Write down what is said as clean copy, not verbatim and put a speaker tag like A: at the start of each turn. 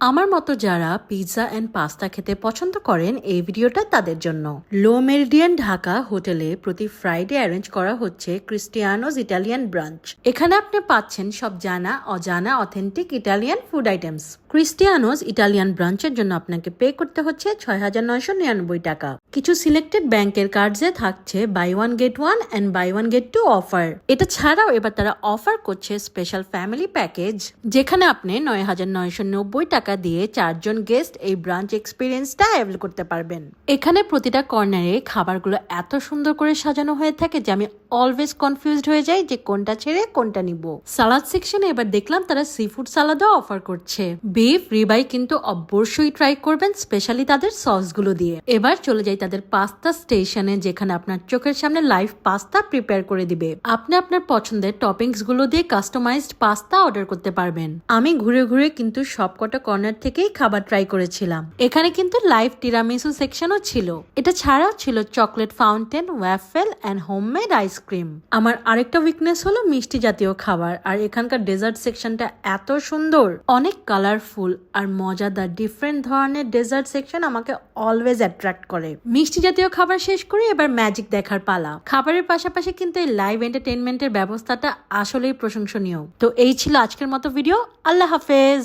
A: আমার মতো যারা পিৎজা এন্ড পাস্তা খেতে পছন্দ করেন এই ভিডিওটা তাদের জন্য। লো মেরিডিয়ান ঢাকা হোটেলে প্রতি ফ্রাইডে অ্যারেঞ্জ করা হচ্ছে ক্রিস্টিয়ানোস ইটালিয়ান ব্রাঞ্চ। এখানে আপনি পাচ্ছেন সব জানা অজানা authentic Italian food items. Cristiano's Italian ব্রাঞ্চের জন্য আপনাকে পে করতে হচ্ছে ৬,৯৯৯ টাকা। কিছু সিলেক্টেড ব্যাংকের কার্ডসে থাকছে buy one get one and buy one get two offer. এটা ছাড়াও এবার তারা অফার করছে স্পেশাল ফ্যামিলি প্যাকেজ, যেখানে আপনি ৯,৯৯৯ টাকা দিয়ে 4 জন গেস্ট এই ব্রাঞ্চ এক্সপিরিয়েন্সটা অ্যাভেল করতে পারবেন। এখানে প্রতিটা কর্নারে খাবারগুলো এত সুন্দর করে সাজানো হয়ে থাকে যে আমি অলওয়েজ কনফিউজড হয়ে যাই যে কোনটা ছেড়ে কোনটা নিব। সালাদ সেকশনে এবার দেখলাম তারা সি ফুড সালাদও অফার করছে। বিফ রিবাই কিন্তু অবশ্যই ট্রাই করবেন, স্পেশালি তাদের সসগুলো দিয়ে। এবার চলে যাই তাদের পাস্তা স্টেশনে, যেখানে আপনার চোখের সামনে লাইভ পাস্তা প্রিপেয়ার করে দিবে। আপনি আপনার পছন্দের টপিংস গুলো দিয়ে কাস্টমাইজড পাস্তা অর্ডার করতে পারবেন। আমি ঘুরে ঘুরে কিন্তু সবকটা কর্নার থেকেই খাবার ট্রাই করেছিলাম। এখানে কিন্তু লাইভ টিরামিসু সেকশনও ছিল। এটা ছাড়াও ছিল chocolate fountain, waffle and homemade ice cream. আমার আরেকটা উইকনেস হলো মিষ্টি জাতীয় খাবার, আর এখানকার ডেজার্ট সেকশনটা এত সুন্দর, অনেক কালারফুল আর মজাদার। ডিফারেন্ট ধরনের ডেজার্ট সেকশন আমাকে অলওয়েজ অ্যাট্রাক্ট করে। মিষ্টি জাতীয় খাবার শেষ করে এবার ম্যাজিক দেখার পালা। খাবারের পাশাপাশি কিন্তু এই লাইভ এন্টারটেইনমেন্টের ব্যবস্থাটা আসলেই প্রশংসনীয়। তো এই ছিল আজকের মতো ভিডিও। আল্লাহ হাফেজ।